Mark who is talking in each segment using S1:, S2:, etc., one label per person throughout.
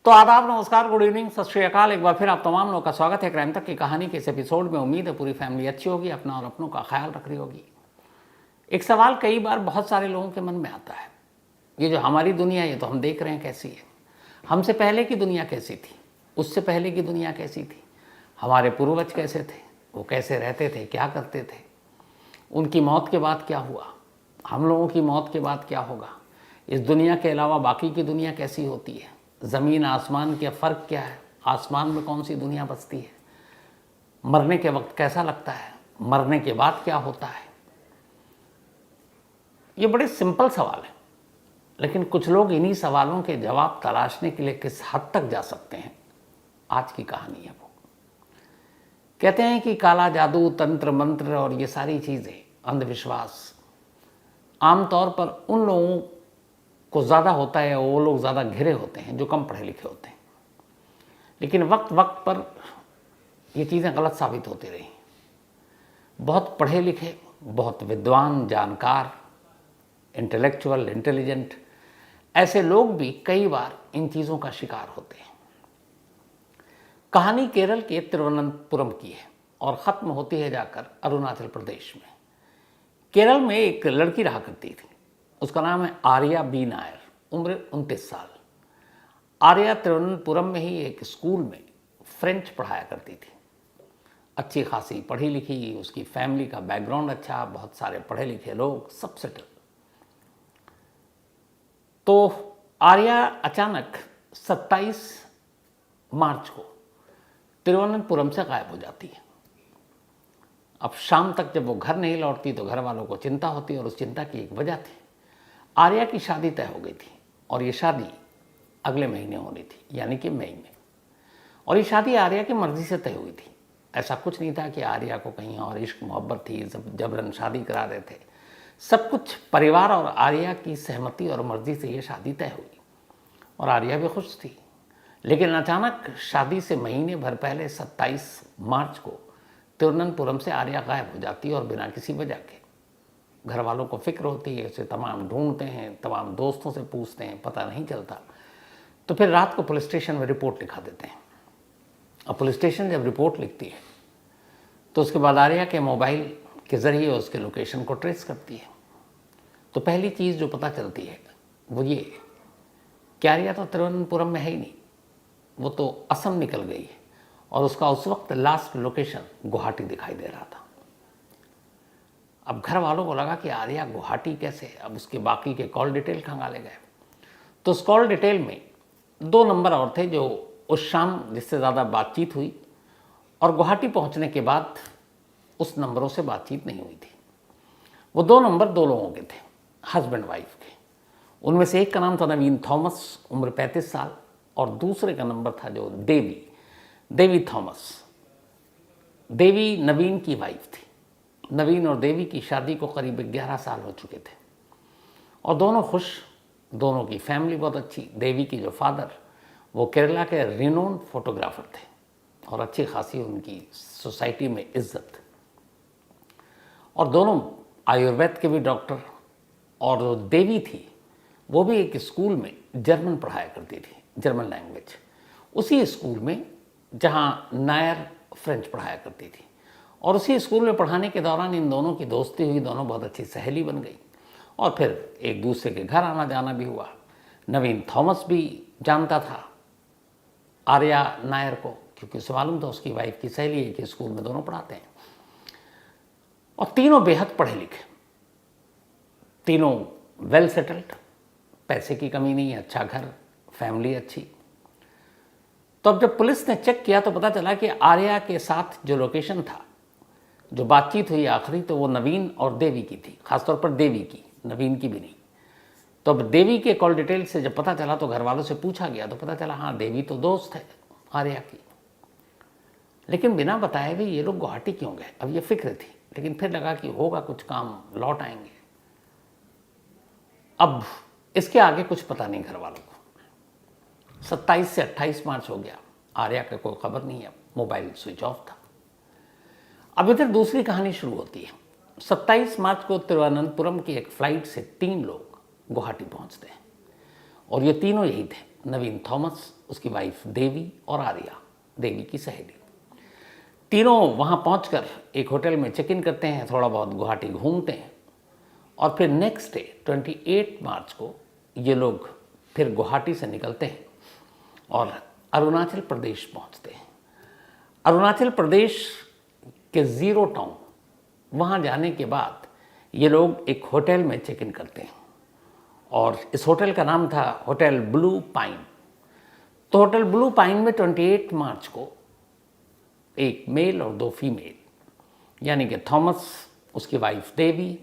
S1: तो आदाब, नमस्कार, गुड इवनिंग, सत श्री अकाल। एक बार फिर आप तमाम लोगों का स्वागत है क्राइम तक की कहानी के इस एपिसोड में। उम्मीद है पूरी फैमिली अच्छी होगी, अपना और अपनों का ख्याल रख रही होगी। एक सवाल कई बार बहुत सारे लोगों के मन में आता है, ये जो हमारी दुनिया है ये तो हम देख रहे हैं कैसी है, हमसे पहले की दुनिया कैसी थी, उससे पहले की दुनिया कैसी थी, हमारे पूर्वज कैसे थे, वो कैसे रहते थे, क्या करते थे, उनकी मौत के बाद क्या हुआ, हम लोगों की मौत के बाद क्या होगा, इस दुनिया के अलावा बाकी की दुनिया कैसी होती है, ज़मीन आसमान के फ़र्क क्या है, आसमान में कौन सी दुनिया बसती है, मरने के वक्त कैसा लगता है, मरने के बाद क्या होता है। ये बड़े सिंपल सवाल हैं, लेकिन कुछ लोग इन्हीं सवालों के जवाब तलाशने के लिए किस हद तक जा सकते हैं, आज की कहानी है वो। कहते हैं कि काला जादू, तंत्र मंत्र और ये सारी चीज़ें, अंधविश्वास आमतौर पर उन लोगों को ज़्यादा होता है, वो लोग ज़्यादा घिरे होते हैं जो कम पढ़े लिखे होते हैं। लेकिन वक्त वक्त पर ये चीज़ें गलत साबित होती रही। बहुत पढ़े लिखे, बहुत विद्वान, जानकार, इंटेलेक्चुअल, इंटेलिजेंट ऐसे लोग भी कई बार इन चीज़ों का शिकार होते हैं। कहानी केरल के तिरुवनंतपुरम की है और ख़त्म होती है जाकर अरुणाचल प्रदेश में। केरल में एक लड़की रहा करती थी, उसका नाम है आर्या बी नायर, उम्र 29 साल। आर्या तिरुवनंतपुरम में ही एक स्कूल में फ्रेंच पढ़ाया करती थी। अच्छी खासी पढ़ी लिखी, उसकी फैमिली का बैकग्राउंड अच्छा, बहुत सारे पढ़े लिखे लोग, सब सेटल। तो आर्या अचानक 27 मार्च को तिरुवनंतपुरम से गायब हो जाती है। अब शाम तक जब वो घर नहीं लौटती तो घर वालों को चिंता होती, और उस चिंता की एक वजह थी, आर्या की शादी तय हो गई थी और ये शादी अगले महीने होनी थी, यानी कि मई में। और ये शादी आर्या की मर्जी से तय हुई थी। ऐसा कुछ नहीं था कि आर्या को कहीं और इश्क मोहब्बत थी, जबरन शादी करा रहे थे। सब कुछ परिवार और आर्या की सहमति और मर्जी से ये शादी तय हुई और आर्या भी खुश थी। लेकिन अचानक शादी से महीने भर पहले 27 मार्च को तिरुवनंतपुरम से आर्या गायब हो जाती है और बिना किसी वजह के। घर वालों को फिक्र होती है, उसे तमाम ढूंढते हैं, तमाम दोस्तों से पूछते हैं, पता नहीं चलता। तो फिर रात को पुलिस स्टेशन में रिपोर्ट लिखा देते हैं। अब पुलिस स्टेशन जब रिपोर्ट लिखती है तो उसके बाद आर्या के मोबाइल के ज़रिए उसके लोकेशन को ट्रेस करती है। तो पहली चीज़ जो पता चलती है वो ये कि आर्या तो तिरुवनंतपुरम में है ही नहीं, वो तो असम निकल गई है और उसका उस वक्त लास्ट लोकेशन गुवाहाटी दिखाई दे रहा था। अब घर वालों को लगा कि आर्या गुवाहाटी कैसे, अब उसके बाकी के कॉल डिटेल कहाँ ले गए। तो उस कॉल डिटेल में 2 नंबर और थे जो उस शाम जिससे ज़्यादा बातचीत हुई, और गुवाहाटी पहुंचने के बाद उस नंबरों से बातचीत नहीं हुई थी। वो 2 नंबर 2 लोगों के थे, हस्बैंड वाइफ के। उनमें से एक का नाम था नवीन थॉमस, उम्र 35 साल, और दूसरे का नंबर था जो देवी थॉमस। देवी नवीन की वाइफ थी। नवीन और देवी की शादी को करीब 11 साल हो चुके थे और दोनों खुश, दोनों की फैमिली बहुत अच्छी। देवी की जो फादर वो केरला के रिनोन फोटोग्राफर थे और अच्छी खासी उनकी सोसाइटी में इज्जत, और दोनों आयुर्वेद के भी डॉक्टर। और जो देवी थी वो भी एक स्कूल में जर्मन पढ़ाया करती थी, जर्मन लैंग्वेज, उसी स्कूल में जहाँ नायर फ्रेंच पढ़ाया करती थी। और उसी स्कूल में पढ़ाने के दौरान इन दोनों की दोस्ती हुई, दोनों बहुत अच्छी सहेली बन गई और फिर एक दूसरे के घर आना जाना भी हुआ। नवीन थॉमस भी जानता था आर्या नायर को, क्योंकि उसे मालूम था उसकी वाइफ की सहेली है कि स्कूल में दोनों पढ़ाते हैं। और तीनों बेहद पढ़े लिखे, तीनों वेल सेटल्ड, पैसे की कमी नहीं, अच्छा घर, फैमिली अच्छी। तो अब जब पुलिस ने चेक किया तो पता चला कि आर्या के साथ जो लोकेशन था, जो बातचीत हुई आखिरी, तो वो नवीन और देवी की थी, खासतौर पर देवी की, नवीन की भी नहीं। तो अब देवी के कॉल डिटेल से जब पता चला तो घर वालों से पूछा गया तो पता चला हाँ, देवी तो दोस्त है आर्या की। लेकिन बिना बताए भी ये लोग गुवाहाटी क्यों गए, अब ये फिक्र थी। लेकिन फिर लगा कि होगा कुछ काम, लौट आएंगे। अब इसके आगे कुछ पता नहीं घर वालों को। 27 से 28 मार्च हो गया, आर्या का कोई खबर नहीं है, मोबाइल स्विच ऑफ था। अब इधर दूसरी कहानी शुरू होती है। 27 मार्च को तिरुवनंतपुरम की एक फ़्लाइट से 3 लोग गुवाहाटी पहुंचते हैं और ये तीनों यही थे, नवीन थॉमस, उसकी वाइफ देवी और आर्या, देवी की सहेली। तीनों वहाँ पहुँचकर एक होटल में चेक इन करते हैं, थोड़ा बहुत गुवाहाटी घूमते हैं और फिर नेक्स्ट डे 28 मार्च को ये लोग फिर गुवाहाटी से निकलते हैं और अरुणाचल प्रदेश पहुँचते हैं। अरुणाचल प्रदेश के ज़ीरो टाउन वहाँ जाने के बाद ये लोग एक होटल में चेक इन करते हैं और इस होटल का नाम था होटल ब्लू पाइन। तो होटल ब्लू पाइन में 28 मार्च को एक मेल और 2 फीमेल, यानी कि थॉमस, उसकी वाइफ देवी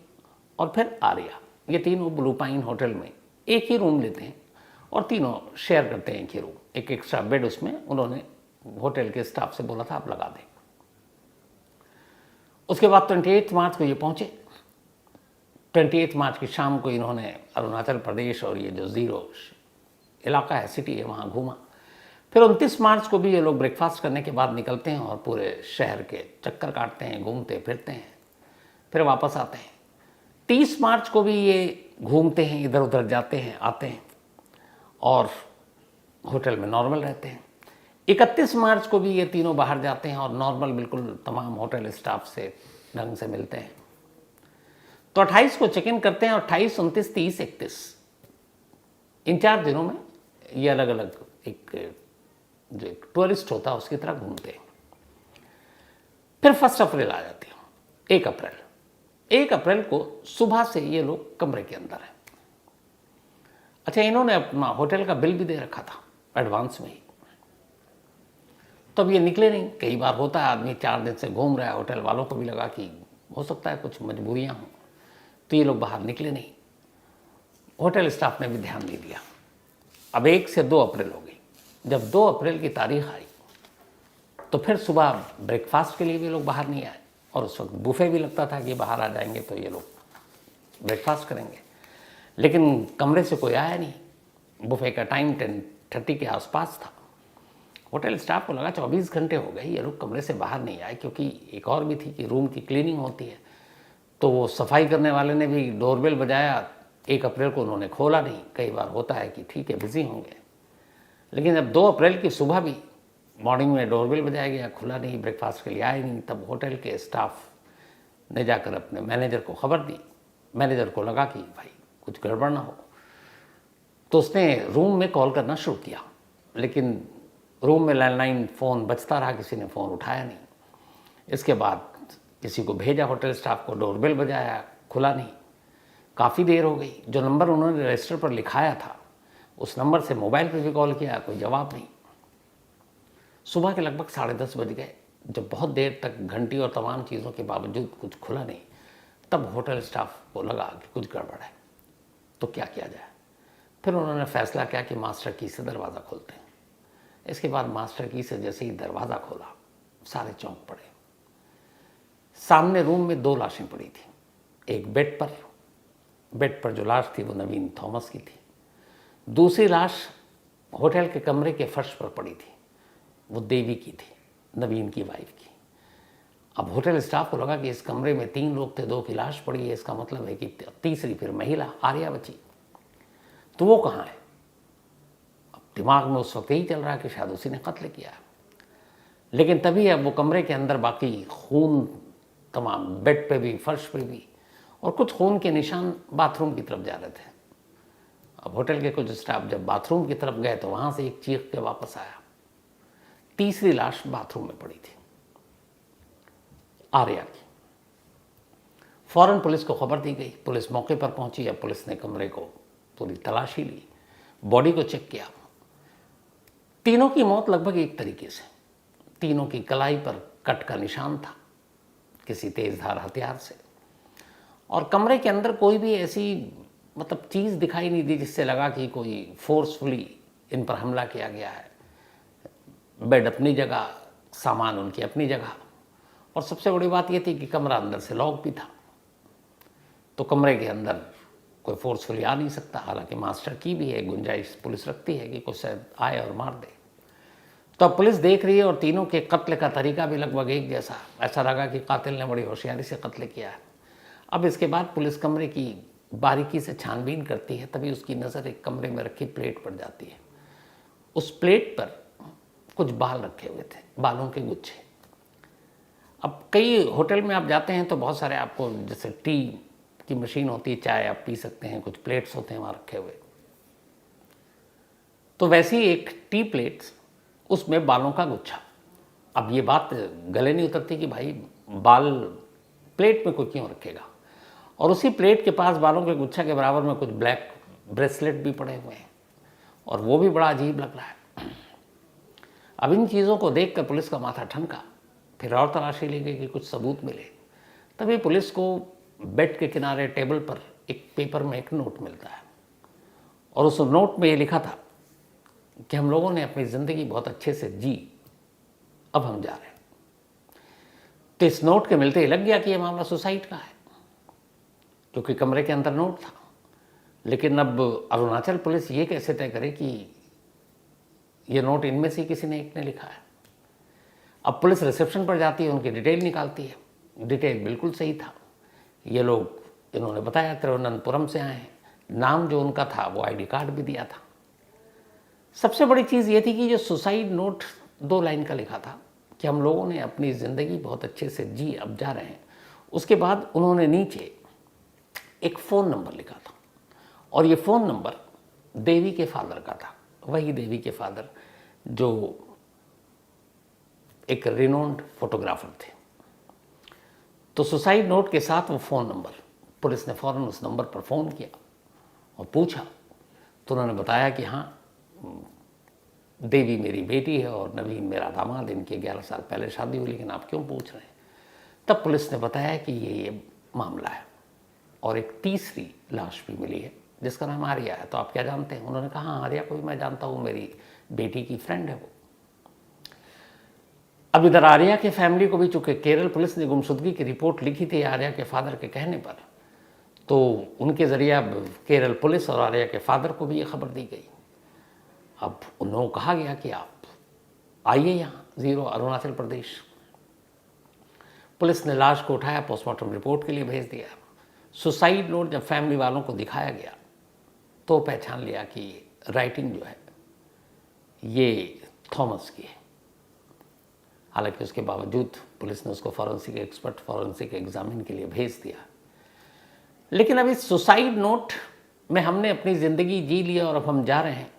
S1: और फिर आर्या, ये तीनों ब्लू पाइन होटल में एक ही रूम लेते हैं और तीनों शेयर करते हैं एक ही रूम। एक एक्स्ट्रा बेड उसमें उन्होंने होटल के स्टाफ से बोला था आप लगा दें। उसके बाद 28 मार्च को ये पहुँचे। 28 मार्च की शाम को इन्होंने अरुणाचल प्रदेश और ये जो ज़ीरो इलाका है, सिटी है, वहाँ घूमा। फिर 29 मार्च को भी ये लोग ब्रेकफास्ट करने के बाद निकलते हैं और पूरे शहर के चक्कर काटते हैं, घूमते फिरते हैं, फिर वापस आते हैं। 30 मार्च को भी ये घूमते हैं, इधर उधर जाते हैं, आते हैं और होटल में नॉर्मल रहते हैं। 31 मार्च को भी ये तीनों बाहर जाते हैं और नॉर्मल बिल्कुल तमाम होटल स्टाफ से ढंग से मिलते हैं। तो 28 को चेक इन करते हैं और 28, 29, 30, 31 इन 4 दिनों में ये अलग अलग एक जो एक टूरिस्ट होता है उसकी तरह घूमते हैं। फिर 1 अप्रैल आ जाती है। 1 अप्रैल को सुबह से ये लोग कमरे के अंदर हैं। अच्छा, इन्होंने अपना होटल का बिल भी दे रखा था एडवांस में ही। तो अब ये निकले नहीं। कई बार होता है आदमी 4 दिन से घूम रहा है, होटल वालों को भी लगा कि हो सकता है कुछ मजबूरियां हों, तो ये लोग बाहर निकले नहीं। होटल स्टाफ ने भी ध्यान नहीं दिया। अब 1 से 2 अप्रैल हो गई। जब 2 अप्रैल की तारीख आई तो फिर सुबह ब्रेकफास्ट के लिए भी लोग बाहर नहीं आए और उस वक्त बुफे भी लगता था कि बाहर आ जाएंगे तो ये लोग ब्रेकफास्ट करेंगे, लेकिन कमरे से कोई आया नहीं। बुफे का टाइम 10:30 के आसपास था। होटल स्टाफ को लगा 24 घंटे हो गए ये लोग कमरे से बाहर नहीं आए, क्योंकि एक और भी थी कि रूम की क्लीनिंग होती है। तो वो सफाई करने वाले ने भी डोरबेल बजाया। 1 अप्रैल को उन्होंने खोला नहीं। कई बार होता है कि ठीक है बिजी होंगे, लेकिन जब 2 अप्रैल की सुबह भी मॉर्निंग में डोरबेल बजाया गया, खुला नहीं, ब्रेकफास्ट के लिए आए नहीं, तब होटल के स्टाफ ने जाकर अपने मैनेजर को खबर दी। मैनेजर को लगा कि भाई कुछ गड़बड़ ना हो, तो उसने रूम में कॉल करना शुरू किया, लेकिन रूम में लैंडलाइन फ़ोन बजता रहा, किसी ने फ़ोन उठाया नहीं। इसके बाद किसी को भेजा होटल स्टाफ को, डोरबेल बजाया, खुला नहीं। काफ़ी देर हो गई। जो नंबर उन्होंने रजिस्टर पर लिखाया था उस नंबर से मोबाइल पे भी कॉल किया, कोई जवाब नहीं। सुबह के लगभग 10:30 बज गए। जब बहुत देर तक घंटी और तमाम चीज़ों के बावजूद कुछ खुला नहीं, तब होटल स्टाफ को लगा कि कुछ गड़बड़ है, तो क्या किया जाए। फिर उन्होंने फैसला किया कि मास्टर की से दरवाज़ा खोलते हैं। इसके बाद मास्टर की से जैसे ही दरवाज़ा खोला, सारे चौंक पड़े। सामने रूम में 2 लाशें पड़ी थी। एक बेड पर जो लाश थी वो नवीन थॉमस की थी। दूसरी लाश होटल के कमरे के फर्श पर पड़ी थी, वो देवी की थी, नवीन की वाइफ की। अब होटल स्टाफ को लगा कि इस कमरे में 3 लोग थे, 2 की लाश पड़ी है, इसका मतलब है कि तीसरी फिर महिला आर्या बची, तो वो कहाँ है। अब दिमाग में उस वक्त यही चल रहा है कि शायद उसी ने कत्ल किया। लेकिन तभी अब वो कमरे के अंदर बाकी खून तमाम, बेड पे भी, फर्श पे भी, और कुछ खून के निशान बाथरूम की तरफ जा रहे थे। अब होटल के कुछ स्टाफ जब बाथरूम की तरफ गए तो वहाँ से एक चीख के वापस आया। तीसरी लाश बाथरूम में पड़ी थी, आर्या की। फौरन पुलिस को खबर दी गई। पुलिस मौके पर पहुंची। अब पुलिस ने कमरे को पूरी तलाशी ली, बॉडी को चेक किया। तीनों की मौत लगभग एक तरीके से। तीनों की कलाई पर कट का निशान था किसी तेजधार हथियार से, और कमरे के अंदर कोई भी ऐसी मतलब चीज़ दिखाई नहीं दी जिससे लगा कि कोई फोर्सफुली इन पर हमला किया गया है। बेड अपनी जगह, सामान उनकी अपनी जगह, और सबसे बड़ी बात यह थी कि कमरा अंदर से लॉक भी था, तो कमरे के अंदर कोई फोर्सफुली आ नहीं सकता। हालांकि मास्टर की भी है, गुंजाइश पुलिस रखती है कि कोई शायद आए और मार दे। तो अब पुलिस देख रही है और तीनों के कत्ल का तरीका भी लगभग एक जैसा। ऐसा लगा कि कातिल ने बड़ी होशियारी से कत्ल किया है। अब इसके बाद पुलिस कमरे की बारीकी से छानबीन करती है, तभी उसकी नज़र एक कमरे में रखी प्लेट पर जाती है। उस प्लेट पर कुछ बाल रखे हुए थे, बालों के गुच्छे। अब कई होटल में आप जाते हैं तो बहुत सारे आपको जैसे टी की मशीन होती है, चाय आप पी सकते हैं, कुछ प्लेट्स होते हैं वहाँ रखे हुए। तो वैसी एक टी प्लेट, उसमें बालों का गुच्छा। अब ये बात गले नहीं उतरती कि भाई बाल प्लेट में कोई क्यों रखेगा, और उसी प्लेट के पास बालों के गुच्छा के बराबर में कुछ ब्लैक ब्रेसलेट भी पड़े हुए हैं, और वो भी बड़ा अजीब लग रहा है। अब इन चीज़ों को देखकर पुलिस का माथा ठनका, फिर और तलाशी ली गई कि कुछ सबूत मिले। तभी पुलिस को बेड के किनारे टेबल पर एक पेपर में एक नोट मिलता है, और उस नोट में ये लिखा था कि हम लोगों ने अपनी ज़िंदगी बहुत अच्छे से जी, अब हम जा रहे हैं। तो इस नोट के मिलते ही लग गया कि यह मामला सुसाइड का है, क्योंकि कमरे के अंदर नोट था। लेकिन अब अरुणाचल पुलिस ये कैसे तय करे कि ये नोट इनमें से किसी ने एक ने लिखा है। अब पुलिस रिसेप्शन पर जाती है, उनकी डिटेल निकालती है, डिटेल बिल्कुल सही था। ये लोग, इन्होंने बताया तिरुवनंतपुरम से आए हैं, नाम जो उनका था वो आईडी कार्ड भी दिया था। सबसे बड़ी चीज़ ये थी कि जो सुसाइड नोट 2 लाइन का लिखा था कि हम लोगों ने अपनी ज़िंदगी बहुत अच्छे से जी, अब जा रहे हैं, उसके बाद उन्होंने नीचे एक फ़ोन नंबर लिखा था, और ये फ़ोन नंबर देवी के फादर का था, वही देवी के फादर जो एक रिनोन्ड फोटोग्राफर थे। तो सुसाइड नोट के साथ वो फ़ोन नंबर, पुलिस ने फ़ौरन उस नंबर पर फ़ोन किया और पूछा, तो उन्होंने बताया कि हाँ, देवी मेरी बेटी है और नवीन मेरा दामाद, इनकी 11 साल पहले शादी हुई, लेकिन आप क्यों पूछ रहे हैं। तब पुलिस ने बताया कि ये मामला है, और एक तीसरी लाश भी मिली है जिसका नाम आर्या है। तो आप क्या जानते हैं? उन्होंने कहा हाँ, आर्या को भी मैं जानता हूँ, मेरी बेटी की फ्रेंड है वो। अब इधर आर्या के फैमिली को भी, चूंकि केरल पुलिस ने गुमशुदगी की रिपोर्ट लिखी थी आर्या के फादर के कहने पर, तो उनके ज़रिए अब केरल पुलिस और आर्या के फादर को भी ये खबर दी गई। अब उन्होंने कहा गया कि आप आइए यहाँ 0 अरुणाचल प्रदेश। पुलिस ने लाश को उठाया, पोस्टमार्टम रिपोर्ट के लिए भेज दिया। सुसाइड नोट जब फैमिली वालों को दिखाया गया तो पहचान लिया कि राइटिंग जो है ये थॉमस की है। हालांकि उसके बावजूद पुलिस ने उसको फॉरेंसिक एक्सपर्ट, फॉरेंसिक एग्जामिन के लिए भेज दिया। लेकिन अब इस सुसाइड नोट में हमने अपनी ज़िंदगी जी लिया और अब हम जा रहे हैं,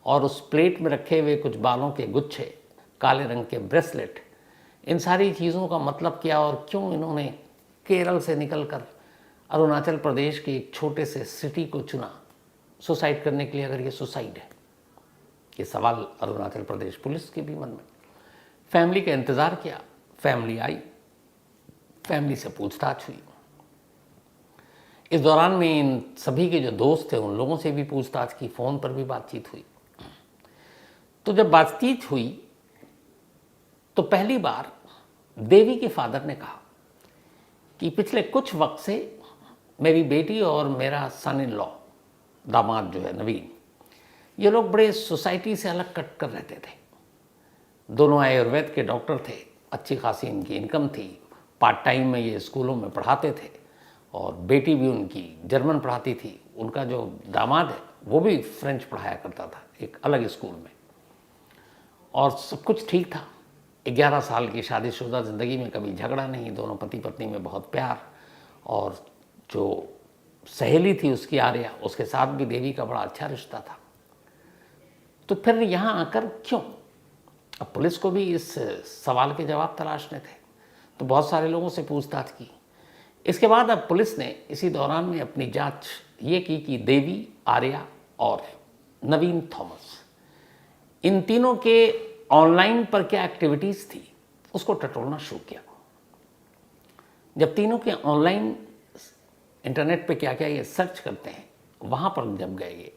S1: और उस प्लेट में रखे हुए कुछ बालों के गुच्छे, काले रंग के ब्रेसलेट, इन सारी चीज़ों का मतलब क्या, और क्यों इन्होंने केरल से निकलकर अरुणाचल प्रदेश के एक छोटे से सिटी को चुना सुसाइड करने के लिए, अगर ये सुसाइड है। ये सवाल अरुणाचल प्रदेश पुलिस के भी मन में। फैमिली का इंतज़ार किया, फैमिली आई, फैमिली से पूछताछ हुई। इस दौरान में इन सभी के जो दोस्त थे उन लोगों से भी पूछताछ की, फ़ोन पर भी बातचीत हुई। तो जब बातचीत हुई तो पहली बार देवी के फादर ने कहा कि पिछले कुछ वक्त से मेरी बेटी और मेरा सन इन लॉ, दामाद जो है नवीन, ये लोग बड़े सोसाइटी से अलग कट कर रहते थे। दोनों आयुर्वेद के डॉक्टर थे, अच्छी खासी इनकी इनकम थी, पार्ट टाइम में ये स्कूलों में पढ़ाते थे, और बेटी भी उनकी जर्मन पढ़ाती थी। उनका जो दामाद है वो भी फ्रेंच पढ़ाया करता था एक अलग स्कूल में, और सब कुछ ठीक था। 11 साल की शादीशुदा ज़िंदगी में कभी झगड़ा नहीं, दोनों पति पत्नी में बहुत प्यार, और जो सहेली थी उसकी आर्या, उसके साथ भी देवी का बड़ा अच्छा रिश्ता था। तो फिर यहाँ आकर क्यों? अब पुलिस को भी इस सवाल के जवाब तलाशने थे, तो बहुत सारे लोगों से पूछताछ की। इसके बाद अब पुलिस ने इसी दौरान में अपनी जांच ये की कि देवी, आर्या और नवीन थॉमस, इन तीनों के ऑनलाइन पर क्या एक्टिविटीज़ थी उसको टटोलना शुरू किया। जब तीनों के ऑनलाइन इंटरनेट पे क्या क्या ये सर्च करते हैं, वहाँ पर जब गए ये,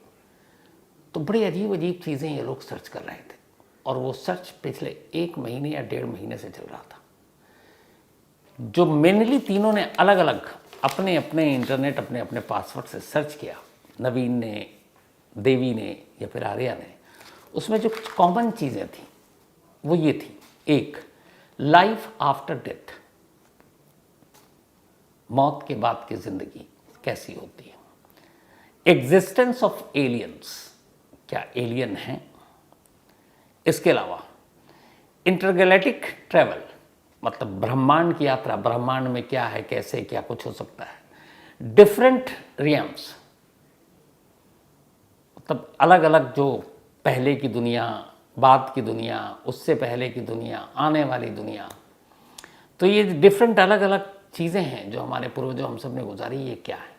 S1: तो बड़ी अजीब अजीब चीज़ें ये लोग सर्च कर रहे थे, और वो सर्च पिछले 1 महीने या 1.5 महीने से चल रहा था। जो मेनली तीनों ने अलग अलग अपने अपने इंटरनेट, अपने अपने पासवर्ड से सर्च किया, नवीन ने, देवी ने या फिर आर्या ने, उसमें जो कॉमन चीज़ें थी वो ये थी। एक, लाइफ आफ्टर डेथ, मौत के बाद की ज़िंदगी कैसी होती है। एग्जिस्टेंस ऑफ एलियंस, क्या एलियन हैं। इसके अलावा इंटरगैलेक्टिक ट्रैवल, मतलब ब्रह्मांड की यात्रा, ब्रह्मांड में क्या है, कैसे क्या कुछ हो सकता है। डिफरेंट रियम्स, मतलब अलग अलग, जो पहले की दुनिया, बाद की दुनिया, उससे पहले की दुनिया, आने वाली दुनिया। तो ये डिफरेंट अलग अलग चीज़ें हैं जो हमारे पूर्वजों हम सब ने गुजारी, ये क्या है।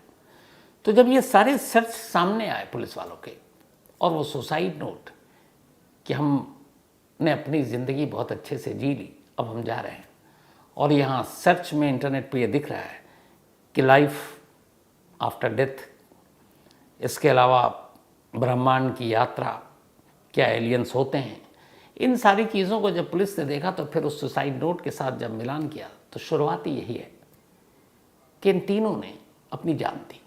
S1: तो जब ये सारे सर्च सामने आए पुलिस वालों के, और वो सुसाइड नोट कि हमने अपनी ज़िंदगी बहुत अच्छे से जी ली, अब हम जा रहे हैं, और यहाँ सर्च में इंटरनेट पे ये दिख रहा है कि लाइफ आफ्टर डेथ, इसके अलावा ब्रह्मांड की यात्रा, क्या एलियंस होते हैं, इन सारी चीज़ों को जब पुलिस ने देखा तो फिर उस सुसाइड नोट के साथ जब मिलान किया तो शुरुआत ही यही है कि इन तीनों ने अपनी जान दी।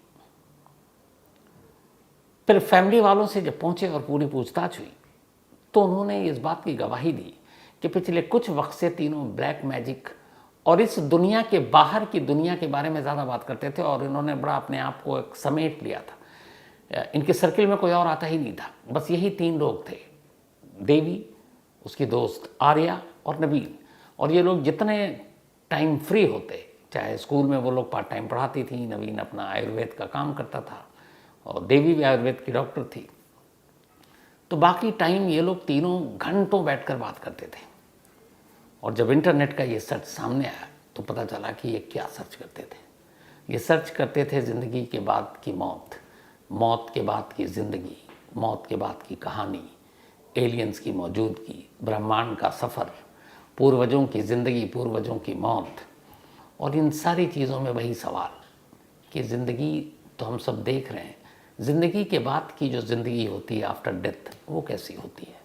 S1: फिर फैमिली वालों से जब पहुंचे और पूरी पूछताछ हुई तो उन्होंने इस बात की गवाही दी कि पिछले कुछ वक्त से तीनों ब्लैक मैजिक और इस दुनिया के बाहर की दुनिया के बारे में ज़्यादा बात करते थे, और इन्होंने बड़ा अपने आप को एक समेट लिया था। इनके सर्किल में कोई और आता ही नहीं था, बस यही तीन लोग थे, देवी, उसकी दोस्त आर्या और नवीन। और ये लोग जितने टाइम फ्री होते, चाहे स्कूल में वो लोग पार्ट टाइम पढ़ाती थी, नवीन अपना आयुर्वेद का काम करता था, और देवी भी आयुर्वेद की डॉक्टर थी, तो बाकी टाइम ये लोग तीनों घंटों बैठकर बात करते थे। और जब इंटरनेट का ये सर्च सामने आया तो पता चला कि ये क्या सर्च करते थे। ये सर्च करते थे ज़िंदगी के बाद की मौत, मौत के बाद की ज़िंदगी, मौत के बाद की कहानी, एलियंस की मौजूदगी, ब्रह्मांड का सफ़र, पूर्वजों की ज़िंदगी, पूर्वजों की मौत, और इन सारी चीज़ों में वही सवाल कि ज़िंदगी तो हम सब देख रहे हैं, ज़िंदगी के बाद की जो ज़िंदगी होती है आफ्टर डेथ, वो कैसी होती है,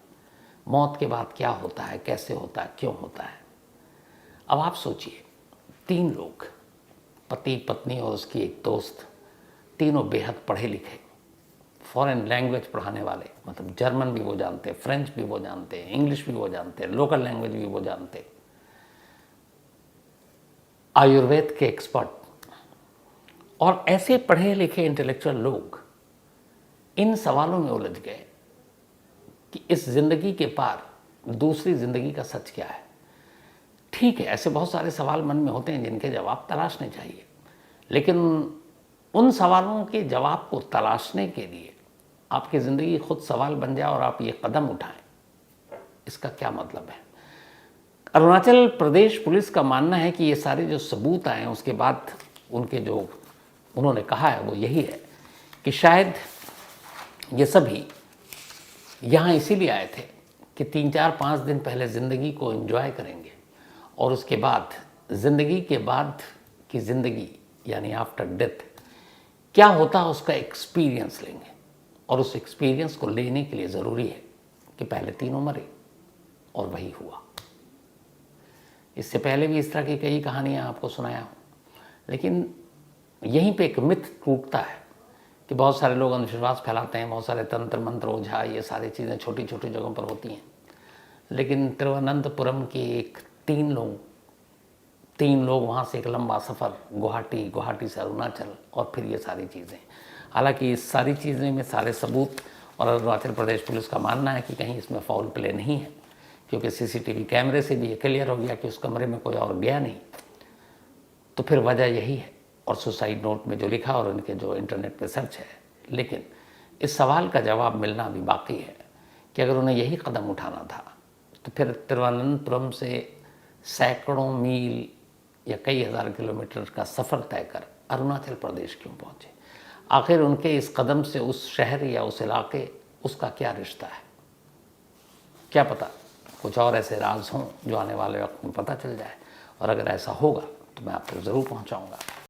S1: मौत के बाद क्या होता है, कैसे होता है, क्यों होता है। अब आप सोचिए, तीन लोग, पति पत्नी और उसकी एक दोस्त, तीनों बेहद पढ़े लिखे, फॉरेन लैंग्वेज पढ़ाने वाले, मतलब जर्मन भी वो जानते, फ्रेंच भी वो जानते, इंग्लिश भी वो जानते, लोकल लैंग्वेज भी वो जानते, आयुर्वेद के एक्सपर्ट, और ऐसे पढ़े लिखे इंटेलेक्चुअल लोग इन सवालों में उलझ गए कि इस जिंदगी के पार दूसरी जिंदगी का सच क्या है। ठीक है, ऐसे बहुत सारे सवाल मन में होते हैं जिनके जवाब तलाशने चाहिए, लेकिन उन सवालों के जवाब को तलाशने के लिए आपकी ज़िंदगी खुद सवाल बन जाए और आप ये कदम उठाएं, इसका क्या मतलब है। अरुणाचल प्रदेश पुलिस का मानना है कि ये सारे जो सबूत आए उसके बाद उनके जो उन्होंने कहा है वो यही है कि शायद ये सभी यहाँ इसीलिए आए थे कि 3-4-5 दिन पहले ज़िंदगी को एंजॉय करेंगे, और उसके बाद ज़िंदगी के बाद की ज़िंदगी यानी आफ्टर डेथ क्या होता है उसका एक्सपीरियंस लेंगे, और उस एक्सपीरियंस को लेने के लिए ज़रूरी है कि पहले तीनों मरे, और वही हुआ। इससे पहले भी इस तरह की कई कहानियाँ आपको सुनाया हूँ, लेकिन यहीं पे एक मिथ टूटता है कि बहुत सारे लोग अंधविश्वास फैलाते हैं, बहुत सारे तंत्र मंत्र ओझा ये सारी चीज़ें छोटी छोटी जगहों पर होती हैं, लेकिन तिरुवनंतपुरम के तीन लोग वहाँ से एक लंबा सफ़र, गुवाहाटी से अरुणाचल, और फिर ये सारी चीज़ें। हालांकि इस सारी चीज़ें में सारे सबूत, और अरुणाचल प्रदेश पुलिस का मानना है कि कहीं इसमें फाउल प्ले नहीं है, क्योंकि सीसीटीवी कैमरे से भी ये क्लियर हो गया कि उस कमरे में कोई और गया नहीं। तो फिर वजह यही है, और सुसाइड नोट में जो लिखा और उनके जो इंटरनेट पे सर्च है। लेकिन इस सवाल का जवाब मिलना भी बाकी है कि अगर उन्हें यही कदम उठाना था तो फिर तिरुवनंतपुरम से सैकड़ों मील या कई हज़ार किलोमीटर का सफ़र तय कर अरुणाचल प्रदेश क्यों पहुँचे। आखिर उनके इस कदम से उस शहर या उस इलाके, उसका क्या रिश्ता है, क्या पता कुछ और ऐसे राज हों जो आने वाले वक्त में पता चल जाए, और अगर ऐसा होगा तो मैं आपको ज़रूर पहुँचाऊँगा।